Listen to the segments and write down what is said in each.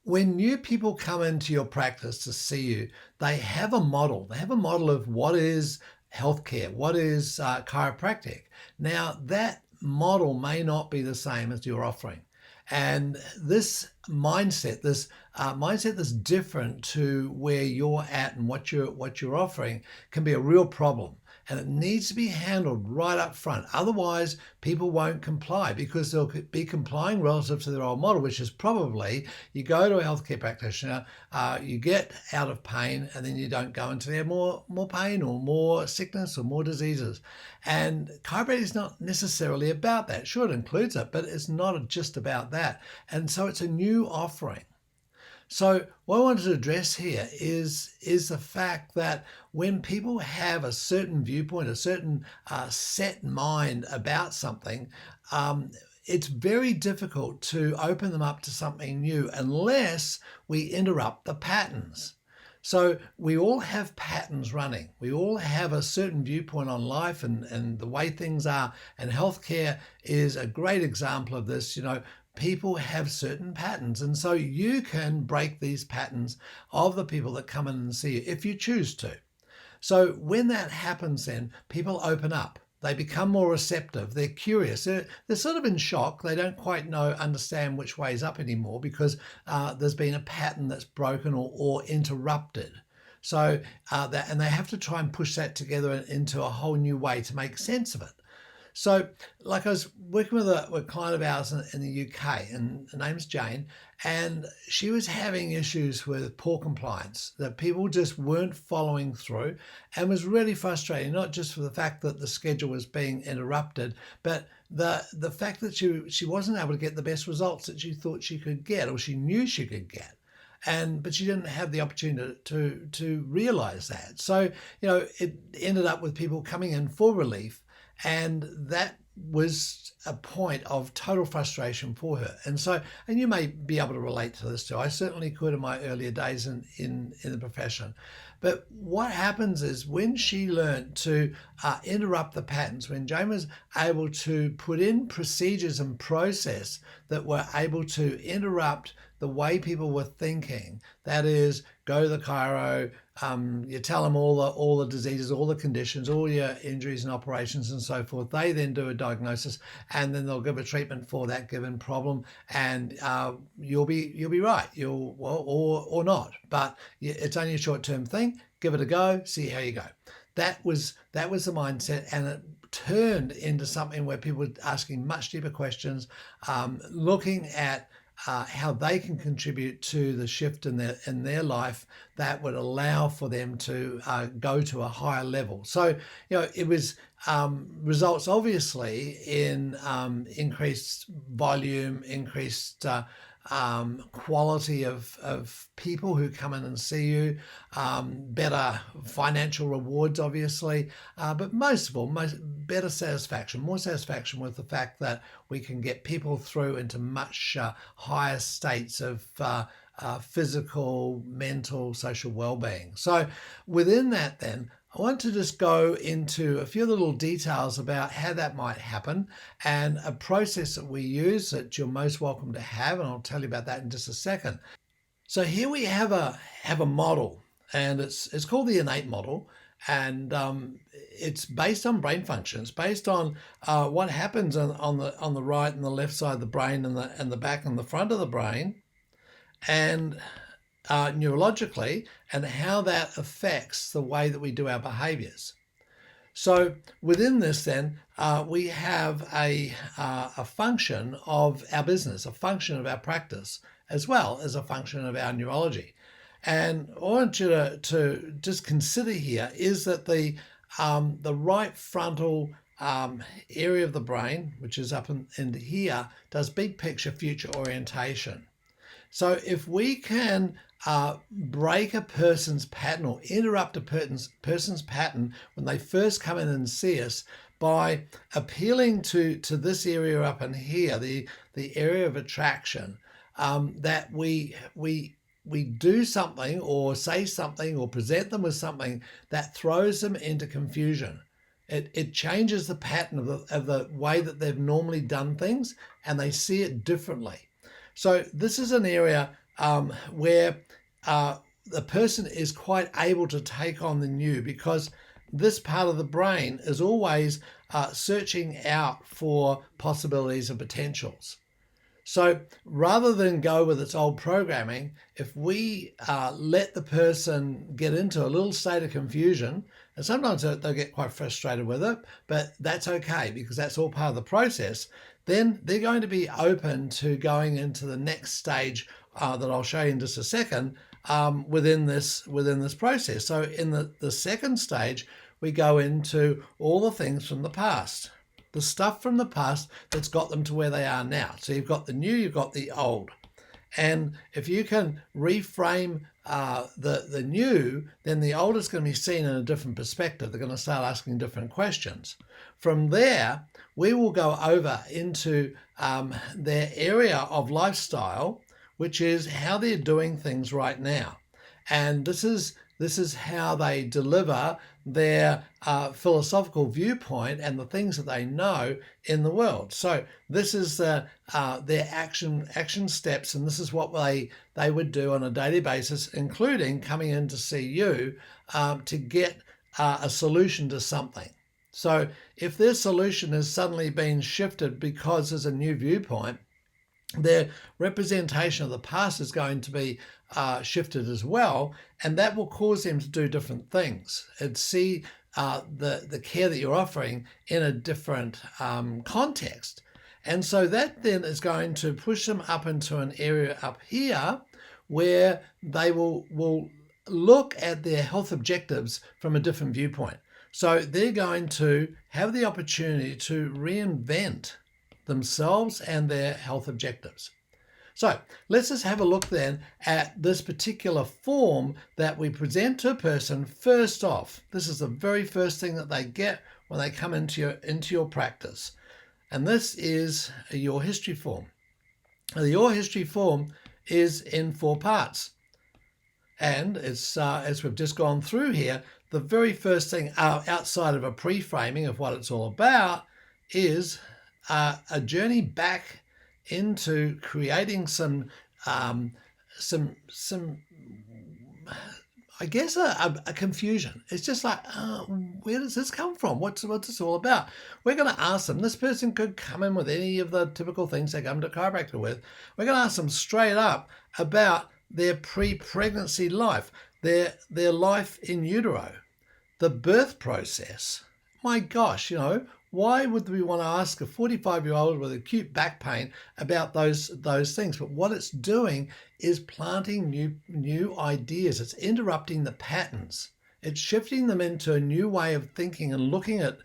When new people come into your practice to see you, they have a model. They have a model of what is healthcare, what is chiropractic. Now, that model may not be the same as you're offering. And this mindset that's different to where you're at and what you're offering can be a real problem. And it needs to be handled right up front. Otherwise, people won't comply because they'll be complying relative to their old model, which is probably you go to a healthcare practitioner, you get out of pain, and then you don't go until you have more pain or more sickness or more diseases. And chiropractic is not necessarily about that. Sure, it includes it, but it's not just about that. And so it's a new offering. So what I wanted to address here is the fact that when people have a certain viewpoint, a certain set mind about something, it's very difficult to open them up to something new unless we interrupt the patterns. So we all have patterns running. We all have a certain viewpoint on life and the way things are. And healthcare is a great example of this. People have certain patterns. And so you can break these patterns of the people that come in and see you if you choose to. So when that happens, then people open up. They become more receptive. They're curious. They're sort of in shock. They don't quite understand which way is up anymore because there's been a pattern that's broken or interrupted. So and they have to try and push that together into a whole new way to make sense of it. So, like I was working with a client of ours in the UK, and her name's Jane, and she was having issues with poor compliance, that people just weren't following through, and was really frustrating, not just for the fact that the schedule was being interrupted, but the fact that she wasn't able to get the best results that she thought she could get, or she knew she could get. But she didn't have the opportunity to realize that. So, it ended up with people coming in for relief. And that was a point of total frustration for her. And you may be able to relate to this too. I certainly could in my earlier days in the profession. But what happens is when she learned to interrupt the patterns, when Jane was able to put in procedures and process that were able to interrupt the way people were thinking, that is, go to the chiro, you tell them all the diseases, all the conditions, all your injuries and operations and so forth. They then do a diagnosis, and then they'll give a treatment for that given problem, and you'll be right. Or not, but it's only a short-term thing. Give it a go, see how you go. That was the mindset, and it turned into something where people were asking much deeper questions, looking at how they can contribute to the shift in their life that would allow for them to go to a higher level. So, it was results obviously in increased volume, increased quality of people who come in and see you, better financial rewards, obviously, but most of all, better satisfaction, more satisfaction with the fact that we can get people through into much higher states of physical, mental, social well-being. So within that then, I want to just go into a few little details about how that might happen and a process that we use that you're most welcome to have, and I'll tell you about that in just a second. So here we have a model, and it's called the Innate Model, and it's based on brain function. It's based on what happens on the right and the left side of the brain and the back and the front of the brain, and neurologically, and how that affects the way that we do our behaviors. So within this then, we have a function of our business, a function of our practice, as well as a function of our neurology. And I want you to just consider here is that the right frontal area of the brain, which is up in here, does big picture future orientation. So if we can break a person's pattern or interrupt a person's pattern when they first come in and see us by appealing to this area up in here, the area of attraction, that we do something or say something or present them with something that throws them into confusion. It changes the pattern of the way that they've normally done things, and they see it differently. So this is an area where the person is quite able to take on the new, because this part of the brain is always searching out for possibilities and potentials. So rather than go with its old programming, if we let the person get into a little state of confusion, and sometimes they'll get quite frustrated with it, but that's okay because that's all part of the process, then they're going to be open to going into the next stage that I'll show you in just a second within this process. So in the second stage, we go into all the things from the past. The stuff from the past that's got them to where they are now. So you've got the new, you've got the old. And if you can reframe the new, then the old is going to be seen in a different perspective. They're going to start asking different questions. From there, we will go over into their area of lifestyle, which is how they're doing things right now. And this is how they deliver their philosophical viewpoint and the things that they know in the world. So this is their action steps, and this is what they would do on a daily basis, including coming in to see you to get a solution to something. So if their solution has suddenly been shifted because there's a new viewpoint, their representation of the past is going to be shifted as well, and that will cause them to do different things and see the care that you're offering in a different context. And so that then is going to push them up into an area up here where they will look at their health objectives from a different viewpoint. So they're going to have the opportunity to reinvent themselves and their health objectives. So let's just have a look then at this particular form that we present to a person. First off, this is the very first thing that they get when they come into your practice. And this is your history form. Your history form is in 4 parts. And it's as we've just gone through here, the very first thing outside of a pre-framing of what it's all about is a journey back into creating some I guess a confusion. It's just like, where does this come from? What's this all about? We're going to ask them. This person could come in with any of the typical things they come to chiropractor with. We're going to ask them straight up about their pre-pregnancy life, their life in utero, the birth process. My gosh, why would we want to ask a 45-year-old with acute back pain about those things? But what it's doing is planting new ideas. It's interrupting the patterns. It's shifting them into a new way of thinking and looking at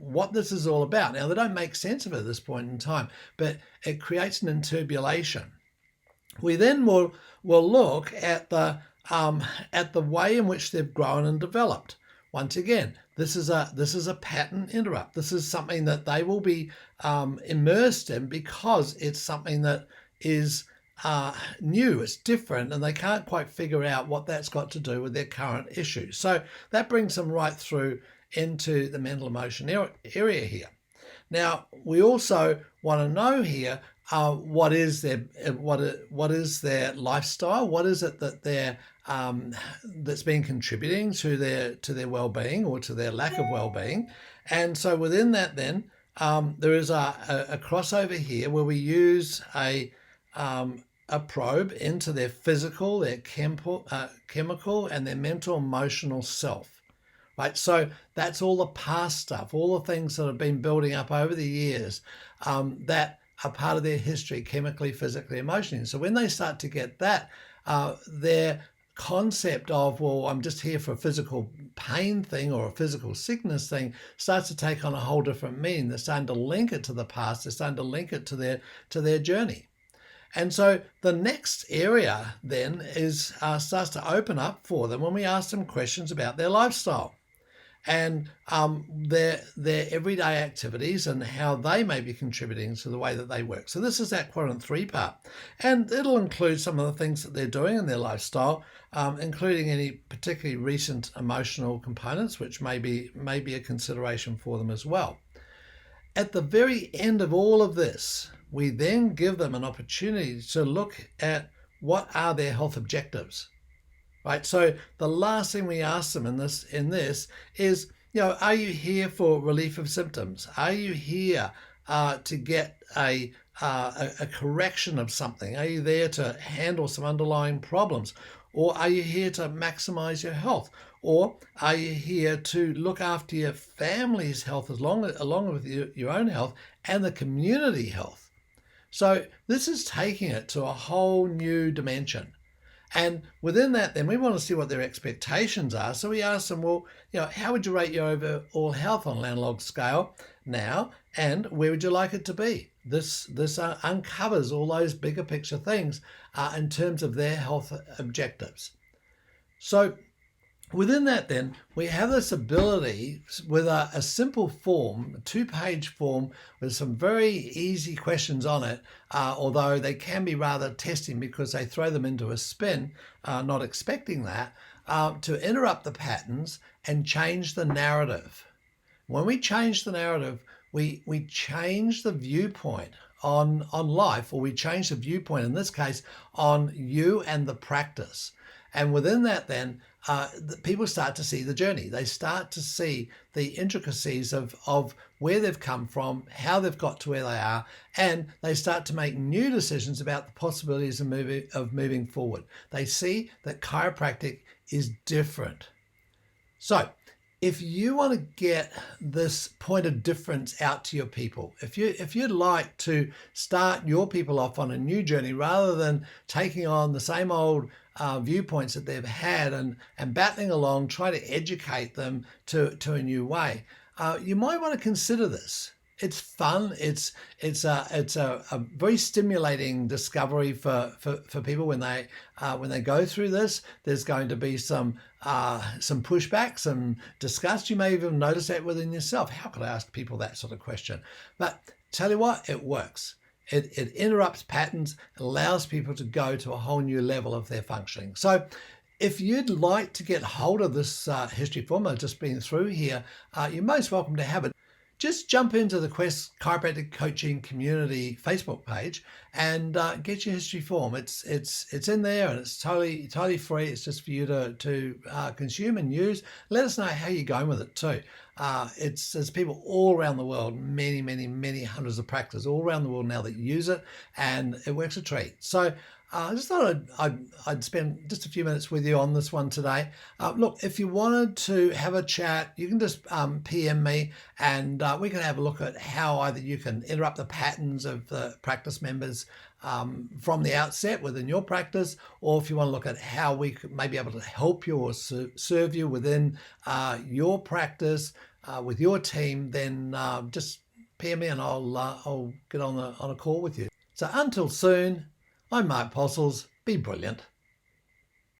what this is all about. Now, they don't make sense of it at this point in time, but it creates an interbulation. We then will look at the way in which they've grown and developed. Once again, this is a pattern interrupt. This is something that they will be immersed in because it's something that is new, it's different, and they can't quite figure out what that's got to do with their current issues. So that brings them right through into the mental emotion area here. Now, we also want to know here what is their lifestyle, what is it that they're that's been contributing to their well-being or to their lack of well-being. And so within that then there is a crossover here where we use a probe into their physical, their chemical and their mental emotional self. Right, so that's all the past stuff, all the things that have been building up over the years that are part of their history, chemically, physically, emotionally. So when they start to get that, their concept of, well, I'm just here for a physical pain thing or a physical sickness thing starts to take on a whole different meaning. They're starting to link it to the past. They're starting to link it to their journey. And so the next area then is starts to open up for them when we ask them questions about their lifestyle and their everyday activities and how they may be contributing to the way that they work. So this is that quadrant 3 part. And it'll include some of the things that they're doing in their lifestyle, including any particularly recent emotional components, which may be a consideration for them as well. At the very end of all of this, we then give them an opportunity to look at what are their health objectives? Right. So the last thing we ask them in this is, are you here for relief of symptoms? Are you here to get a correction of something? Are you there to handle some underlying problems? Or are you here to maximize your health? Or are you here to look after your family's health along with your own health and the community health? So this is taking it to a whole new dimension. And within that, then we want to see what their expectations are. So we ask them, well, how would you rate your overall health on an analog scale now, and where would you like it to be? This uncovers all those bigger picture things in terms of their health objectives. So within that, then, we have this ability with a simple form, a 2-page form with some very easy questions on it, although they can be rather testing because they throw them into a spin, not expecting that, to interrupt the patterns and change the narrative. When we change the narrative, we change the viewpoint on life, or we change the viewpoint, in this case, on you and the practice. And within that, then, people start to see the journey. They start to see the intricacies of where they've come from, how they've got to where they are, and they start to make new decisions about the possibilities of moving forward. They see that chiropractic is different. So if you want to get this point of difference out to your people, if you'd like to start your people off on a new journey rather than taking on the same old viewpoints that they've had and battling along, try to educate them to a new way, you might want to consider this. It's fun. It's a very stimulating discovery for people when they go through this. There's going to be some pushback, some disgust. You may even notice that within yourself. How could I ask people that sort of question? But tell you what, it works. It interrupts patterns, allows people to go to a whole new level of their functioning. So if you'd like to get hold of this history form I've just been through here, you're most welcome to have it. Just jump into the Quest Chiropractic Coaching Community Facebook page and get your history form. It's in there, and it's totally free. It's just for you to consume and use. Let us know how you're going with it too. There's people all around the world, many hundreds of practices all around the world now that use it, and it works a treat. So I just thought I'd spend just a few minutes with you on this one today. Look, if you wanted to have a chat, you can just PM me, and we can have a look at how either you can interrupt the patterns of the practice members from the outset within your practice, or if you want to look at how we may be able to help you or serve you within your practice with your team, then just PM me and I'll get on a call with you. So until soon, I'm Mark Postles. Be brilliant.